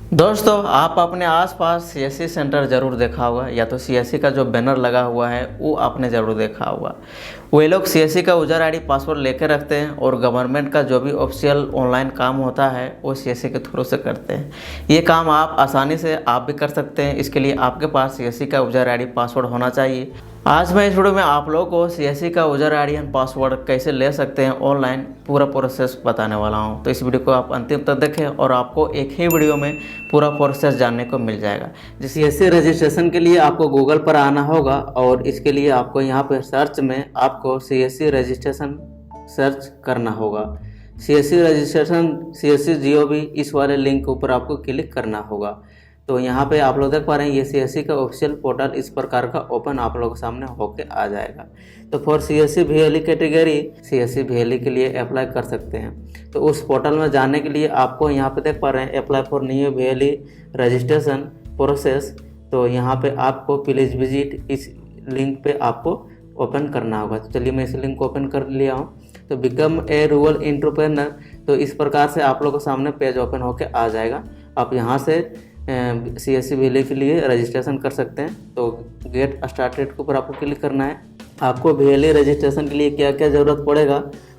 दोस्तों, आप अपने आसपास सीएससी सेंटर ज़रूर देखा होगा, या तो सीएससी का जो बैनर लगा हुआ है वो आपने ज़रूर देखा होगा। वे लोग सीएससी का यूज़र आईडी पासवर्ड लेकर रखते हैं और गवर्नमेंट का जो भी ऑफिशियल ऑनलाइन काम होता है वो सीएससी के थ्रू से करते हैं। ये काम आप आसानी से आप भी कर सकते हैं। इसके लिए आपके पास सीएससी का यूज़र आईडी पासवर्ड होना चाहिए। आज मैं इस वीडियो में आप लोगों को सीएससी का यूज़र आईडी एंड पासवर्ड कैसे ले सकते हैं ऑनलाइन पूरा प्रोसेस बताने वाला हूं। तो इस वीडियो को आप अंतिम तक देखें और आपको एक ही वीडियो में पूरा प्रोसेस जानने को मिल जाएगा। सीएससी रजिस्ट्रेशन के लिए आपको गूगल पर आना होगा और इसके लिए आपको यहाँ पर सर्च में आपको सीएससी रजिस्ट्रेशन सर्च करना होगा। सीएससी रजिस्ट्रेशन सीएससी GOV इस वाले लिंक के ऊपर आपको क्लिक करना होगा। तो यहाँ पे आप लोग देख पा रहे हैं ये सीएससी का ऑफिशियल पोर्टल इस प्रकार का ओपन आप लोगों के सामने होके आ जाएगा। तो for CSC VLE category CSC VLE के लिए अप्लाई कर सकते हैं। तो उस पोर्टल में जाने के लिए आपको यहाँ पे देख पा रहे हैं apply for new VLE registration process. तो यहाँ पे आपको प्लीज विजिट इस लिंक पे आपको ओपन करना होगा। तो चलिए मैं इस लिंक को ओपन कर लिया हूँ। तो बिकम ए रूरल एंटरप्रेन्योर, तो इस प्रकार से आप लोगों के सामने पेज ओपन होके आ जाएगा। आप यहाँ से सीएससी VLE के लिए रजिस्ट्रेशन कर सकते हैं। तो गेट स्टार्टेड के ऊपर आपको क्लिक करना है। आपको VLE रजिस्ट्रेशन के लिए क्या क्या ज़रूरत पड़ेगा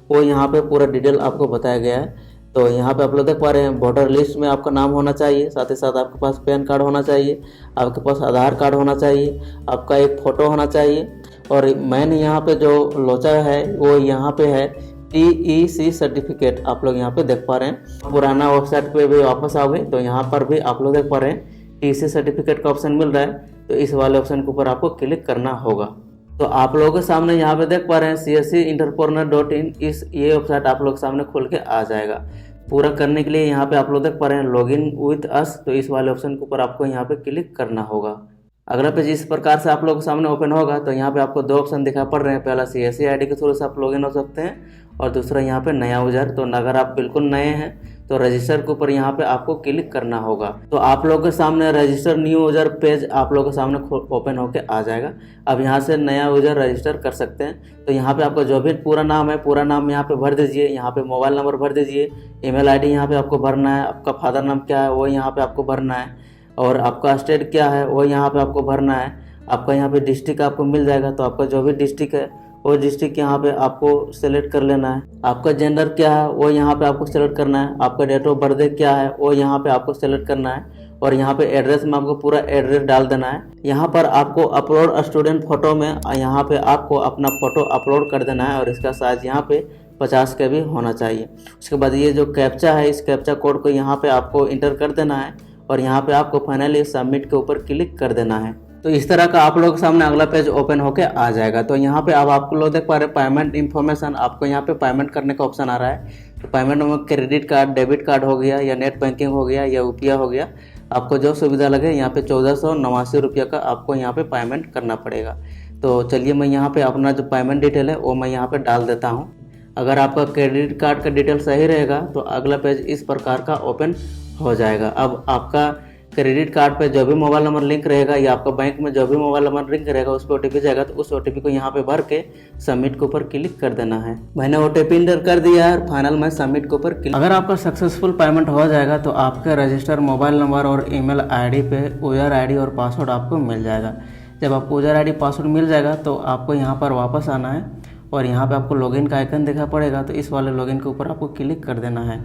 वो यहाँ पे पूरा डिटेल आपको बताया गया है। तो यहाँ पे आप लोग देख पा रहे हैं वोटर लिस्ट में आपका नाम होना चाहिए, साथ ही साथ आपके पास पैन कार्ड होना चाहिए, आपके पास आधार कार्ड होना चाहिए, आपका एक फ़ोटो होना चाहिए। और मेन यहाँ पे जो लोचा है वो यहाँ पे है TEC सर्टिफिकेट। आप लोग यहाँ पे देख पा रहे हैं। पुराना वेबसाइट पे भी वापस आओगे तो यहाँ पर भी आप लोग देख पा रहे हैं TEC सर्टिफिकेट का ऑप्शन मिल रहा है। तो इस वाले ऑप्शन के ऊपर आपको क्लिक करना होगा। तो आप लोगों के सामने यहाँ पे देख पा रहे हैं cscentrepreneur.in ये वेबसाइट आप लोग के सामने खुल के आ जाएगा। पूरा करने के लिए यहाँ पे आप लोग देख पा रहे हैं लॉगिन विथ अस। तो इस वाले ऑप्शन के ऊपर आपको यहाँ पे क्लिक करना होगा। अगला पेज इस प्रकार से आप लोगों के सामने ओपन होगा। तो यहाँ पे आपको दो ऑप्शन दिखाई पड़ रहे हैं। पहला सीएससी आईडी के थ्रू से आप लॉगिन हो सकते हैं और दूसरा यहाँ पे नया यूजर। तो अगर आप बिल्कुल नए हैं तो रजिस्टर के ऊपर यहाँ पे आपको क्लिक करना होगा। तो आप लोगों के सामने रजिस्टर न्यू यूजर पेज आप लोगों के सामने ओपन होके आ जाएगा। अब यहाँ से नया यूजर रजिस्टर कर सकते हैं। तो यहाँ पे आपका जो भी पूरा नाम है पूरा नाम यहाँ पे भर दीजिए। यहाँ पे मोबाइल नंबर भर दीजिए, ईमेल आईडी यहाँ पे आपको भरना है, आपका फादर नाम क्या है वो यहाँ पे आपको भरना है, और आपका स्टेट क्या है वो यहाँ पे आपको भरना है। आपका यहाँ पे डिस्ट्रिक्ट आपको मिल जाएगा। तो आपका जो भी डिस्ट्रिक्ट है वो डिस्ट्रिक्ट यहाँ पे आपको सेलेक्ट कर लेना है। आपका जेंडर क्या है वो यहाँ पे आपको सेलेक्ट करना है। आपका डेट ऑफ बर्थडे क्या है वो यहाँ पे आपको सेलेक्ट करना है। और यहाँ पे एड्रेस में आपको पूरा एड्रेस डाल देना है। यहाँ पर आपको अपलोड स्टूडेंट फोटो में यहाँ पे आपको अपना फोटो अपलोड कर देना है और इसका साइज यहाँ पे 50 KB होना चाहिए। उसके बाद ये जो कैप्चा है इस कैप्चा कोड को यहाँ पे आपको इंटर कर देना है और यहाँ पे आपको फाइनली सबमिट के ऊपर क्लिक कर देना है। तो इस तरह का आप लोगों के सामने अगला पेज ओपन होके आ जाएगा। तो यहाँ पे अब आपको लोग देख पा रहे हैं पेमेंट इन्फॉर्मेशन। आपको यहाँ पे पेमेंट करने का ऑप्शन आ रहा है। तो पेमेंट में क्रेडिट कार्ड, डेबिट कार्ड हो गया, या नेट बैंकिंग हो गया, या UPI हो गया, आपको जो सुविधा लगे। यहाँ पे 1489 रुपये का आपको यहाँ पे पेमेंट करना पड़ेगा। तो चलिए मैं यहाँ पे अपना जो पेमेंट डिटेल है वो मैं यहाँ पे डाल देता हूँ। अगर आपका क्रेडिट कार्ड का डिटेल सही रहेगा तो अगला पेज इस प्रकार का ओपन हो जाएगा। अब आपका क्रेडिट कार्ड पे जो भी मोबाइल नंबर लिंक रहेगा या आपका बैंक में जो भी मोबाइल नंबर लिंक रहेगा उस पर OTP जाएगा। तो उस OTP को यहाँ पे भर के सबमिट के ऊपर क्लिक कर देना है। मैंने OTP इंटर कर दिया है और फाइनल में सबमिट के ऊपर क्लिक। अगर आपका सक्सेसफुल पेमेंट हो जाएगा तो आपके रजिस्टर मोबाइल नंबर और ईमेल आईडी पे यूजर आईडी और पासवर्ड आपको मिल जाएगा। जब आपको यूजर आईडी पासवर्ड मिल जाएगा तो आपको यहाँ पर वापस आना है और यहाँ पे आपको लॉगिन का आइकन दिखा पड़ेगा। तो इस वाले लॉगिन के ऊपर आपको क्लिक कर देना है।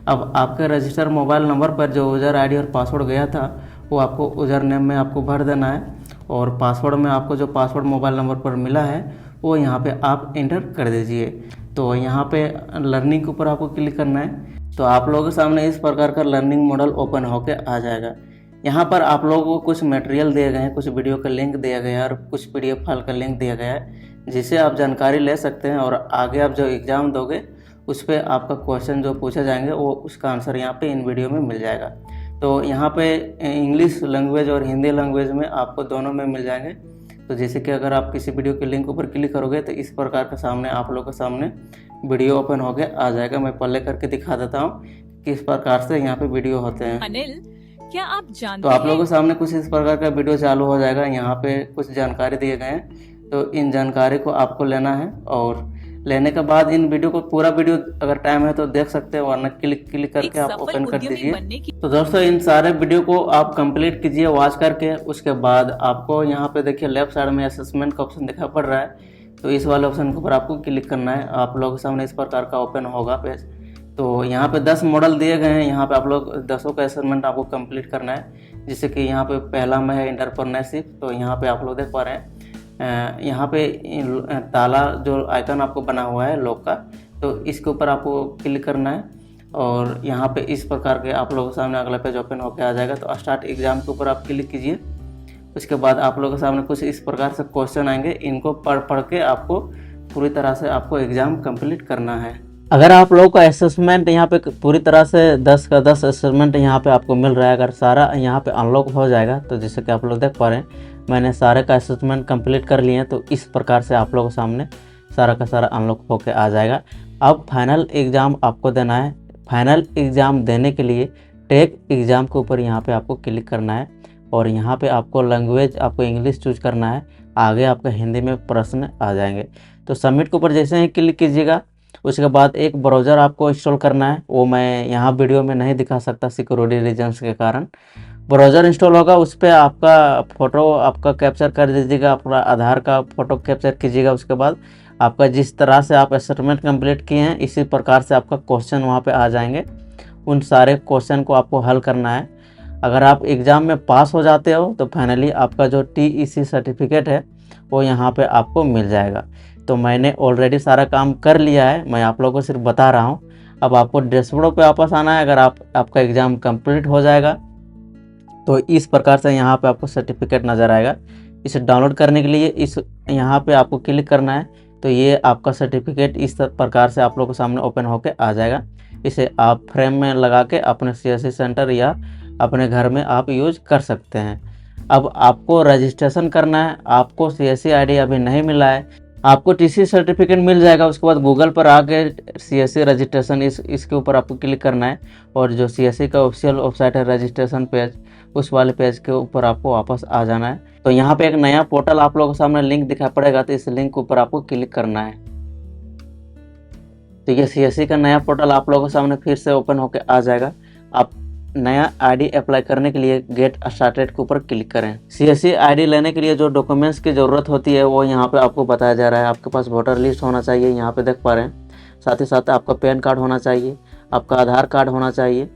अब आपके रजिस्टर मोबाइल नंबर पर जो यूज़र आईडी और पासवर्ड गया था वो आपको यूज़र नेम में आपको भर देना है और पासवर्ड में आपको जो पासवर्ड मोबाइल नंबर पर मिला है वो यहाँ पे आप इंटर कर दीजिए। तो यहाँ पे लर्निंग के ऊपर आपको क्लिक करना है। तो आप लोगों के सामने इस प्रकार का लर्निंग मॉडल ओपन होके आ जाएगा। यहाँ पर आप लोगों को कुछ मटेरियल दिए गए हैं, कुछ वीडियो का लिंक दिया गया है और कुछ PDF फाइल का लिंक दिया गया है जिससे आप जानकारी ले सकते हैं। और आगे आप जो एग्ज़ाम दोगे उस पर आपका क्वेश्चन जो पूछे जाएंगे वो उसका आंसर यहाँ पे इन वीडियो में मिल जाएगा। तो यहाँ पे इंग्लिश लैंग्वेज और हिंदी लैंग्वेज में आपको दोनों में मिल जाएंगे। तो जैसे कि अगर आप किसी वीडियो के लिंक ऊपर क्लिक करोगे तो इस प्रकार का सामने आप लोगों के सामने वीडियो ओपन होके आ जाएगा। मैं प्ले करके दिखा देता हूँ किस प्रकार से यहाँ पे वीडियो होते हैं। अनिल, क्या आप जानते तो आप लोगों के सामने कुछ इस प्रकार का वीडियो चालू हो जाएगा। यहाँ पे कुछ जानकारी दिए गए हैं। तो इन जानकारी को आपको लेना है और लेने के बाद इन वीडियो को पूरा वीडियो अगर टाइम है तो देख सकते हैं, वरना क्लिक एक करके आप सफल ओपन कर उद्यमी दीजिए। बनने की तो दोस्तों इन सारे वीडियो को आप कंप्लीट कीजिए वॉच करके। उसके बाद आपको यहाँ पे देखिए लेफ्ट साइड में असेसमेंट का ऑप्शन दिखाई पड़ रहा है, तो इस वाले ऑप्शन के ऊपर आपको क्लिक करना है। आप लोगों के सामने इस प्रकार का ओपन होगा पेज। तो यहाँ पे 10 मॉडल दिए गए हैं, यहाँ पे आप लोग 10 का असेसमेंट आपको कंप्लीट करना है। जैसे कि यहाँ पे पहला में है एंटरप्रेन्योरशिप, तो यहाँ पे आप लोग देख पा रहे हैं यहाँ पे ताला जो आइकन आपको बना हुआ है लॉक का, तो इसके ऊपर आपको क्लिक करना है और यहाँ पे इस प्रकार के आप लोगों के सामने अगला पेज ओपन होकर आ जाएगा। तो स्टार्ट एग्जाम के ऊपर आप क्लिक कीजिए। उसके बाद आप लोगों के सामने कुछ इस प्रकार से क्वेश्चन आएंगे, इनको पढ़ के आपको पूरी तरह से आपको एग्ज़ाम कंप्लीट करना है। अगर आप लोगों का असेसमेंट यहाँ पे पूरी तरह से 10 का 10 असेसमेंट यहाँ पे आपको मिल रहा है, अगर सारा यहाँ पे अनलॉक हो जाएगा, तो जैसे कि आप लोग देख पा रहे हैं मैंने सारे का असेसमेंट कंप्लीट कर लिए हैं, तो इस प्रकार से आप लोगों के सामने सारा का सारा अनलॉक होके आ जाएगा। अब फाइनल एग्ज़ाम आपको देना है। फाइनल एग्ज़ाम देने के लिए टेक एग्ज़ाम के ऊपर यहाँ पे आपको क्लिक करना है और यहाँ पे आपको लैंग्वेज आपको इंग्लिश चूज करना है। आगे आपका हिंदी में प्रश्न आ जाएंगे। तो सबमिट के ऊपर जैसे ही क्लिक कीजिएगा, उसके बाद एक ब्राउज़र आपको इंस्टॉल करना है। वो मैं यहाँ वीडियो में नहीं दिखा सकता सिक्योरिटी रीजन्स के कारण। ब्राउज़र इंस्टॉल होगा, उस पर आपका फ़ोटो आपका कैप्चर कर दीजिएगा, अपना आधार का फ़ोटो कैप्चर कीजिएगा। उसके बाद आपका जिस तरह से आप असाइनमेंट कंप्लीट किए हैं इसी प्रकार से आपका क्वेश्चन वहाँ पे आ जाएंगे। उन सारे क्वेश्चन को आपको हल करना है। अगर आप एग्ज़ाम में पास हो जाते हो तो फाइनली आपका जो TEC सर्टिफिकेट है वो यहाँ पे आपको मिल जाएगा। तो मैंने ऑलरेडी सारा काम कर लिया है, मैं आप लोगों को सिर्फ बता रहा हूँ। अब आपको डैशबोर्ड पे वापस आना है। अगर आपका एग्ज़ाम कंप्लीट हो जाएगा तो इस प्रकार से यहाँ पे आपको सर्टिफिकेट नज़र आएगा। इसे डाउनलोड करने के लिए इस यहाँ पे आपको क्लिक करना है, तो ये आपका सर्टिफिकेट इस प्रकार से आप लोगों के सामने ओपन होके आ जाएगा। इसे आप फ्रेम में लगा के अपने CSC सेंटर या अपने घर में आप यूज कर सकते हैं। अब आपको रजिस्ट्रेशन करना है। आपको CSC ID अभी नहीं मिला है, आपको TC सर्टिफिकेट मिल जाएगा। उसके बाद गूगल पर आके CSC रजिस्ट्रेशन इसके ऊपर आपको क्लिक करना है और जो CSC का ऑफिशियल वेबसाइट है रजिस्ट्रेशन पेज, उस वाले पेज के ऊपर आपको वापस आ जाना है। तो यहाँ पे एक नया पोर्टल आप लोगों के सामने लिंक दिखाई पड़ेगा, तो इस लिंक के ऊपर आपको क्लिक करना है। तो ये CSC का नया पोर्टल आप लोगों के सामने फिर से ओपन होकर आ जाएगा। आप नया ID अप्लाई करने के लिए गेट स्टार्टेड के ऊपर क्लिक करें। CSC ID लेने के लिए जो डॉक्यूमेंट्स की ज़रूरत होती है वो यहाँ पे आपको बताया जा रहा है। आपके पास वोटर लिस्ट होना चाहिए, यहाँ पे देख पा रहे हैं। साथ ही साथ आपका पैन कार्ड होना चाहिए, आपका आधार कार्ड होना चाहिए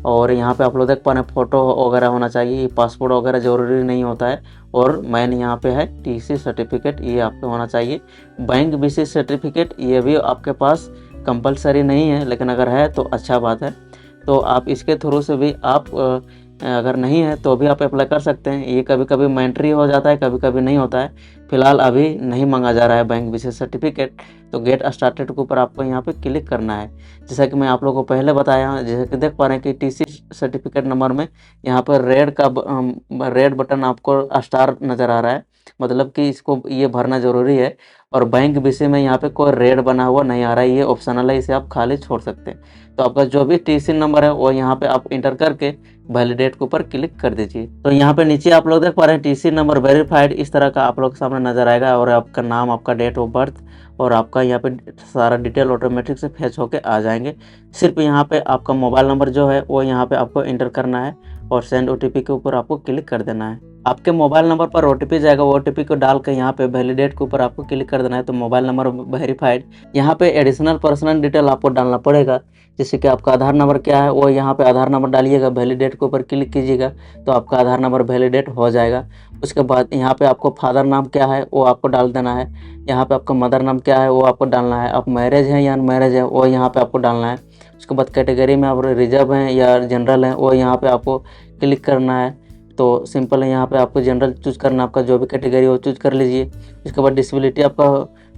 और यहाँ पे आप लोग देख पा रहे हैं फ़ोटो वगैरह होना चाहिए। पासपोर्ट वगैरह ज़रूरी नहीं होता है। और मेन यहाँ पे है TC सर्टिफिकेट, ये आपको होना चाहिए। बैंक BC सर्टिफिकेट ये भी आपके पास कंपलसरी नहीं है, लेकिन अगर है तो अच्छा बात है। तो आप इसके थ्रू से भी आप अगर नहीं है तो भी आप अप्लाई कर सकते हैं। ये कभी कभी मैंडेटरी हो जाता है, कभी कभी नहीं होता है। फिलहाल अभी नहीं मांगा जा रहा है बैंक BC सर्टिफिकेट। तो गेट स्टार्टेड के ऊपर आपको यहाँ पे क्लिक करना है। जैसा कि मैं आप लोगों को पहले बताया, जैसे कि देख पा रहे हैं कि TC सर्टिफिकेट नंबर में यहाँ पर रेड बटन आपको स्टार नज़र आ रहा है, मतलब कि इसको ये भरना ज़रूरी है। और बैंक BC में यहाँ पे कोई रेड बना हुआ नहीं आ रहा है, ये ऑप्शनल है, इसे आप खाली छोड़ सकते हैं। तो आपका जो भी TC नंबर है वो यहाँ पे आप इंटर करके वैलिडेट के ऊपर क्लिक कर दीजिए। तो यहाँ पे नीचे आप लोग देख पा रहे हैं TC नंबर वेरीफाइड, इस तरह का आप लोग के सामने नजर आएगा। और आपका नाम, आपका डेट ऑफ बर्थ और आपका यहाँ पे सारा डिटेल ऑटोमेटिक से फैच होके आ जाएंगे। सिर्फ यहाँ पे आपका मोबाइल नंबर जो है वो यहाँ पे आपको इंटर करना है और सेंड OTP के ऊपर आपको क्लिक कर देना है। आपके मोबाइल नंबर पर OTP जाएगा, वो OTP को डाल के यहाँ पे वैलिडेट के ऊपर आपको क्लिक कर देना है। तो मोबाइल नंबर वेरीफाइड। यहाँ पे एडिशनल पर्सनल डिटेल आपको डालना पड़ेगा, जैसे कि आपका आधार नंबर क्या है वो यहाँ पे आधार नंबर डालिएगा, वैलिडेट के ऊपर क्लिक कीजिएगा तो आपका आधार नंबर वैलिडेट हो जाएगा। उसके बाद यहाँ पे आपको फादर नाम क्या है वो आपको डाल देना है। यहाँ पे आपका मदर नाम क्या है वो आपको डालना है। आप मैरिज है या अनमैरिज है वो यहाँ पे आपको डालना है। उसके बाद कैटेगरी में आप रिजर्व हैं या जनरल हैं वो यहाँ पे आपको क्लिक करना है। तो सिंपल है, यहाँ पे आपको जनरल चूज करना, आपका जो भी कैटेगरी हो चूज कर लीजिए। उसके बाद डिसेबिलिटी आपका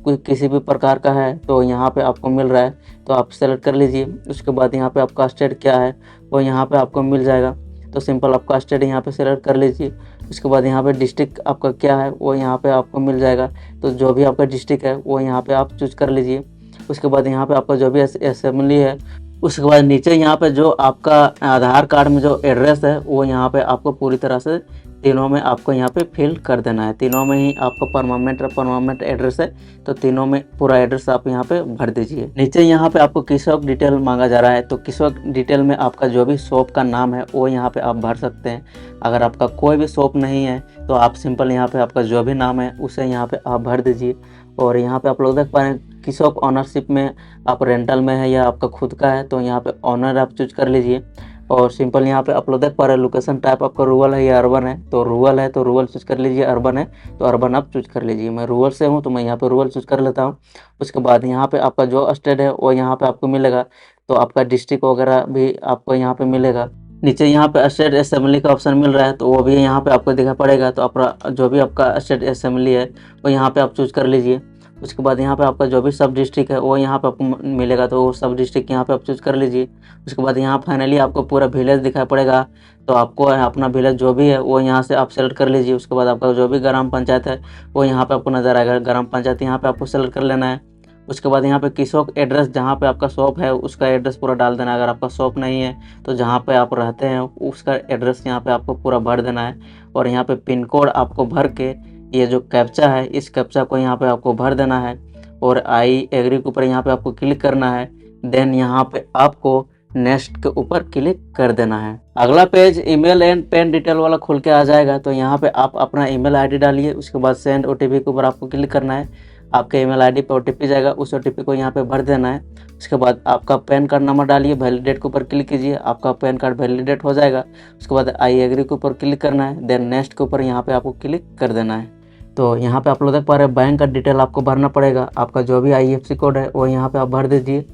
कोई किसी भी प्रकार का है तो यहाँ पे आपको मिल रहा है तो आप सेलेक्ट कर लीजिए। उसके बाद यहाँ पे आपका स्टेट क्या है वो यहाँ पे आपको मिल जाएगा। तो सिंपल आपका स्टेट यहाँ पे सेलेक्ट कर लीजिए। उसके बाद यहाँ पे डिस्ट्रिक्ट आपका क्या है वो यहाँ पे आपको मिल जाएगा। तो जो भी आपका डिस्ट्रिक्ट है वो यहाँ पे आप चूज कर लीजिए। उसके बाद यहाँ पे आपका जो भी असेंबली है उसके बाद नीचे यहाँ पे जो आपका आधार कार्ड में जो एड्रेस है वो यहाँ पे आपको पूरी तरह से तीनों में आपको यहाँ पे फिल कर देना है। तीनों में ही आपको परमानेंट एड्रेस है, तो तीनों में पूरा एड्रेस आप यहाँ पे भर दीजिए। नीचे यहाँ पे आपको किसॉक डिटेल मांगा जा रहा है, तो किसॉक डिटेल में आपका जो भी शॉप का नाम है वो यहाँ पे आप भर सकते हैं। अगर आपका कोई भी शॉप नहीं है तो आप सिंपल यहाँ पे आपका जो भी नाम है उसे यहाँ पे आप भर दीजिए। और यहाँ पे आप लोग देख पा रहे हैं कि शॉप ऑनरशिप में आप रेंटल में है या आपका खुद का है, तो यहाँ पे ऑनर आप चूज कर लीजिए। और सिंपल यहाँ पे आप लोग देख पा रहे हैं लोकेशन टाइप आपका रूरल है या अर्बन है, तो रूरल है तो रूरल चूज कर लीजिए, अर्बन है तो अर्बन आप चूज कर लीजिए। मैं रूरल से हूँ तो मैं यहाँ पे रूरल चूज कर लेता हूँ। उसके बाद यहाँ पे आपका जो स्टेट है वो यहाँ पे आपको मिलेगा, तो आपका डिस्ट्रिक्ट वगैरह भी आपको यहाँ पे मिलेगा। नीचे यहाँ पे स्टेट असेंबली का ऑप्शन मिल रहा है, तो वो भी यहाँ पे आपको दिखा पड़ेगा। तो अपना जो भी आपका स्टेट असेंबली है वो यहाँ पे आप चूज कर लीजिए। उसके बाद यहाँ पे आपका जो भी सब डिस्ट्रिक्ट है वो यहाँ पे आपको मिलेगा, तो वो सब डिस्ट्रिक्ट यहाँ पे आप चूज कर लीजिए। उसके बाद यहाँ फाइनली आपको पूरा विलेज दिखाई पड़ेगा, तो आपको अपना विलेज जो भी है वो यहाँ से आप सेलेक्ट कर लीजिए। उसके बाद आपका जो भी ग्राम पंचायत है वो यहाँ पे आपको नजर आएगा, ग्राम पंचायत यहाँ पे आपको सेलेक्ट कर लेना है। उसके बाद यहाँ पे किसॉक एड्रेस जहाँ पे आपका शॉप है उसका एड्रेस पूरा डाल देना है। अगर आपका शॉप नहीं है तो जहाँ पे आप रहते हैं उसका एड्रेस यहाँ पे आपको पूरा भर देना है। और यहाँ पे पिन कोड आपको भर के ये जो कैप्चा है इस कैप्चा को यहाँ पे आपको भर देना है। और आई एग्री के ऊपर यहाँ पे आपको क्लिक करना है। देन यहाँ पे आपको नेक्स्ट के ऊपर क्लिक कर देना है। अगला page email and PAN detail वाला खुल के आ जाएगा, तो यहाँ पे आप अपना ईमेल आईडी डालिए। उसके बाद सेंड ओटीपी के ऊपर आपको क्लिक करना है। आपके ईमेल आईडी पे ओटीपी जाएगा, उस ओटीपी को यहाँ पे भर देना है। उसके बाद आपका पैन कार्ड नंबर डालिए, वैलिडेट के ऊपर क्लिक कीजिए, आपका पैन कार्ड वैलिडेट हो जाएगा। उसके बाद आई एग्री के ऊपर क्लिक करना है। देन नेक्स्ट के ऊपर यहाँ पे आपको क्लिक कर देना है। तो यहाँ पे आप लोग देख पा रहे हैं बैंक का डिटेल आपको भरना पड़ेगा। आपका जो भी IFSC कोड है वो यहाँ पे आप भर दीजिए।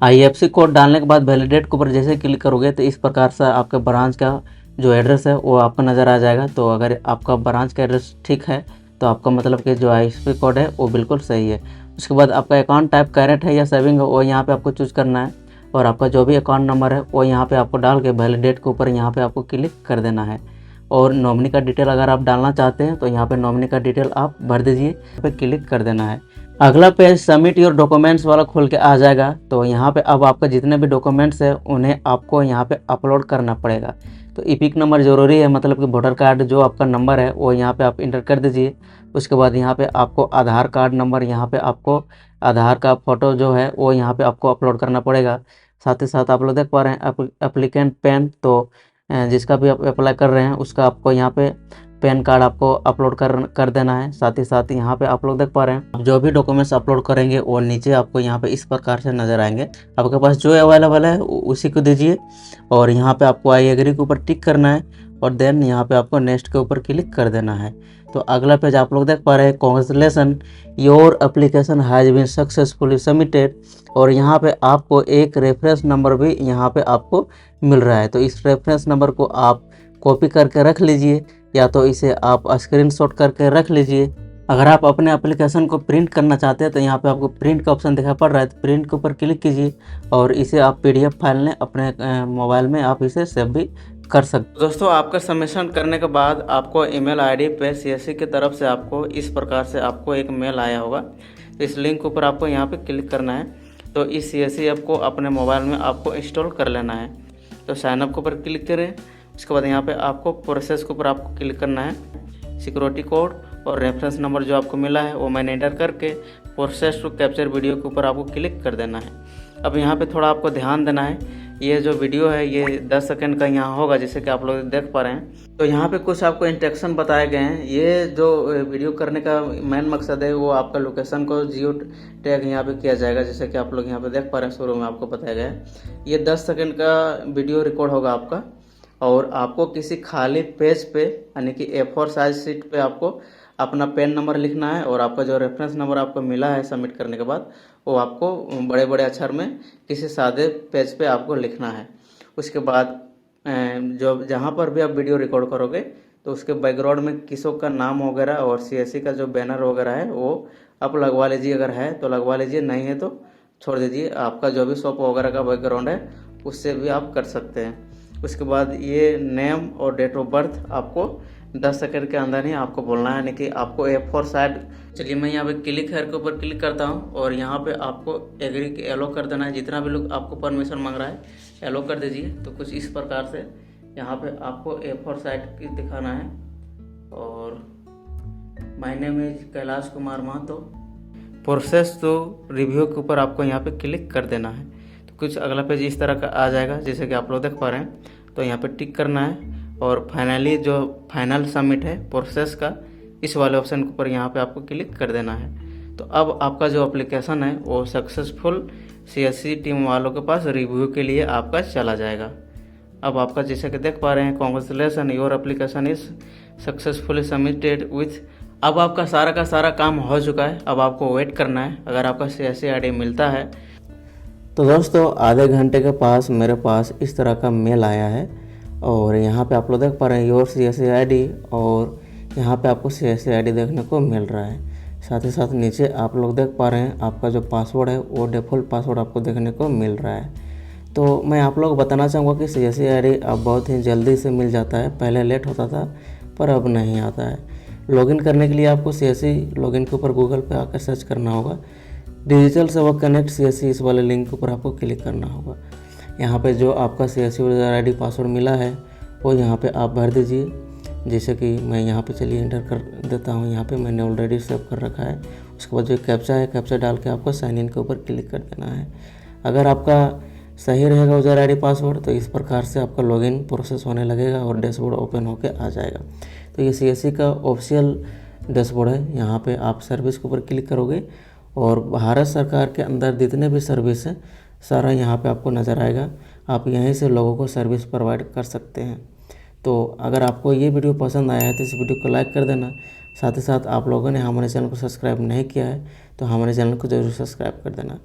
IFSC कोड डालने के बाद वैलिडेट के ऊपर जैसे क्लिक करोगे तो इस प्रकार से आपके ब्रांच का जो एड्रेस है वो आपको नज़र आ जाएगा। तो अगर आपका ब्रांच का एड्रेस ठीक है तो आपका मतलब कि जो IFSC कोड है वो बिल्कुल सही है। उसके बाद आपका अकाउंट टाइप करेंट है या सेविंग है वो यहाँ पे आपको चूज करना है। और आपका जो भी अकाउंट नंबर है वो यहाँ पे आपको डाल के वैलिडेट के ऊपर यहाँ पे आपको क्लिक कर देना है। और नॉमिनी का डिटेल अगर आप डालना चाहते हैं तो यहाँ पे नॉमिनी का डिटेल आप भर दीजिए, यहाँ पे क्लिक कर देना है। अगला पेज सबमिट योर डॉक्यूमेंट्स वाला खोल के आ जाएगा। तो यहाँ पे अब आपका जितने भी डॉक्यूमेंट्स है उन्हें आपको यहाँ पे अपलोड करना पड़ेगा। तो इपिक नंबर ज़रूरी है, मतलब कि वोटर कार्ड जो आपका नंबर है वो यहाँ पे आप इंटर कर दीजिए। उसके बाद यहाँ पे आपको आधार कार्ड नंबर, यहाँ पे आपको आधार का फ़ोटो जो है वो यहाँ पे आपको अपलोड करना पड़ेगा। साथ ही साथ आप लोग देख पा रहे हैं एप्लीकेंट पैन, तो जिसका भी आप अप्लाई कर रहे हैं उसका आपको यहाँ पे पैन कार्ड आपको अपलोड कर देना है। साथ ही साथ यहाँ पे आप लोग देख पा रहे हैं जो भी डॉक्यूमेंट्स अपलोड करेंगे वो नीचे आपको यहाँ पे इस प्रकार से नज़र आएंगे। आपके पास जो अवेलेबल है उसी को दीजिए। और यहाँ पे आपको आई एग्री के ऊपर टिक करना है और देन यहाँ पे आपको नेक्स्ट के ऊपर क्लिक कर देना है। तो अगला पेज आप लोग देख पा रहे हैं congratulation your application has been successfully submitted. और यहाँ पे आपको एक रेफरेंस नंबर भी यहाँ पे आपको मिल रहा है। तो इस रेफरेंस नंबर को आप कॉपी करके रख लीजिए या तो इसे आप स्क्रीनशॉट करके रख लीजिए। अगर आप अपने एप्लीकेशन को प्रिंट करना चाहते हैं तो यहाँ पे आपको प्रिंट का ऑप्शन दिखाई पड़ रहा है, तो प्रिंट के ऊपर क्लिक कीजिए और इसे आप PDF फाइल में अपने मोबाइल में आप इसे सेव भी कर सकते। दोस्तों, आपका सबमिशन करने के बाद आपको ईमेल आईडी पे CSC की तरफ से आपको इस प्रकार से आपको एक मेल आया होगा। तो इस लिंक के ऊपर आपको यहाँ पे क्लिक करना है। तो इस CSC ऐप को अपने मोबाइल में आपको इंस्टॉल कर लेना है। तो साइनअप के ऊपर क्लिक करें। उसके बाद यहाँ पे आपको प्रोसेस के ऊपर आपको क्लिक करना है। सिक्योरिटी कोड और रेफरेंस नंबर जो आपको मिला है वो मैंने एंटर करके प्रोसेस टू कैप्चर वीडियो के ऊपर आपको क्लिक कर देना है। अब यहाँ पे थोड़ा आपको ध्यान देना है, ये जो वीडियो है ये 10 सेकंड का यहाँ होगा, जैसे कि आप लोग देख पा रहे हैं। तो यहाँ पे कुछ आपको इंस्ट्रक्शन बताए गए हैं। ये जो वीडियो करने का मेन मकसद है वो आपका लोकेशन को जियो टैग यहाँ पे किया जाएगा, जैसे कि आप लोग यहाँ पे देख पा रहे हैं। शुरू में आपको बताया गया है ये 10 सेकंड का वीडियो रिकॉर्ड होगा आपका। और आपको किसी खाली पेज पे यानी कि A4 साइज शीट पे आपको अपना पेन नंबर लिखना है और आपका जो रेफरेंस नंबर आपको मिला है सबमिट करने के बाद वो आपको बड़े बड़े अक्षर में किसी सादे पेज पे आपको लिखना है। उसके बाद जो जहाँ पर भी आप वीडियो रिकॉर्ड करोगे तो उसके बैकग्राउंड में किसों का नाम वगैरह और CSC का जो बैनर वगैरह है वो आप लगवा लीजिए। अगर है तो लगवा लीजिए, नहीं है तो छोड़ दीजिए। आपका जो भी शॉप वगैरह का बैकग्राउंड है उससे भी आप कर सकते हैं। उसके बाद ये नेम और डेट ऑफ बर्थ आपको 10 सेकंड के अंदर ही आपको बोलना है, यानी कि आपको F4 साइड। चलिए मैं यहाँ पे क्लिक हेयर के ऊपर क्लिक करता हूँ और यहाँ पे आपको एग्री के एलो कर देना है। जितना भी लोग आपको परमिशन मांग रहा है एलो कर दीजिए। तो कुछ इस प्रकार से यहाँ पे आपको F4 साइड की दिखाना है। और my name is Kailash Kumar Mahato. Process तो रिव्यू के ऊपर आपको यहाँ पे क्लिक कर देना है। तो कुछ अगला पेज इस तरह का आ जाएगा, जैसे कि आप लोग देख पा रहे हैं। तो यहाँ पे टिक करना है और फाइनली जो फाइनल सबमिट है प्रोसेस का, इस वाले ऑप्शन के ऊपर यहाँ पे आपको क्लिक कर देना है। तो अब आपका जो एप्लीकेशन है वो सक्सेसफुल CSC टीम वालों के पास रिव्यू के लिए आपका चला जाएगा। अब आपका जैसे कि देख पा रहे हैं, congratulation your application is successfully submitted with. अब आपका सारा का सारा काम हो चुका है। अब आपको वेट करना है। अगर आपका CSC ID मिलता है तो दोस्तों आधे घंटे के पास मेरे पास इस तरह का मेल आया है। और यहाँ पे आप लोग देख पा रहे हैं योर CSC ID, और यहाँ पे आपको CSC ID देखने को मिल रहा है। साथ ही साथ नीचे आप लोग देख पा रहे हैं आपका जो पासवर्ड है वो डिफ़ॉल्ट पासवर्ड आपको देखने को मिल रहा है। तो मैं आप लोग बताना चाहूँगा कि CSC ID अब बहुत ही जल्दी से मिल जाता है। पहले लेट होता था पर अब नहीं आता है। लॉगिन करने के लिए आपको CSC लॉगिन के ऊपर गूगल पे आकर सर्च करना होगा। डिजिटल सेवा कनेक्ट CSC, इस वाले लिंक के ऊपर आपको क्लिक करना होगा। यहाँ पे जो आपका CSC यूज़र ID पासवर्ड मिला है वो यहाँ पे आप भर दीजिए। जैसे कि मैं यहाँ पे चलिए एंटर कर देता हूँ। यहाँ पे मैंने ऑलरेडी सेव कर रखा है। उसके बाद जो कैप्चा है, कैप्चा डाल के आपको साइन इन के ऊपर क्लिक कर देना है। अगर आपका सही रहेगा यूज़र ID पासवर्ड तो इस प्रकार से आपका लॉगिन प्रोसेस होने लगेगा और डैशबोर्ड ओपन होकर आ जाएगा। तो ये CSC का ऑफिशियल डैशबोर्ड है। यहाँ पे आप सर्विस के ऊपर क्लिक करोगे और भारत सरकार के अंदर जितने भी सर्विस है सारा यहाँ पे आपको नज़र आएगा। आप यहीं से लोगों को सर्विस प्रोवाइड कर सकते हैं। तो अगर आपको ये वीडियो पसंद आया है तो इस वीडियो को लाइक कर देना। साथ ही साथ आप लोगों ने हमारे चैनल को सब्सक्राइब नहीं किया है तो हमारे चैनल को ज़रूर सब्सक्राइब कर देना।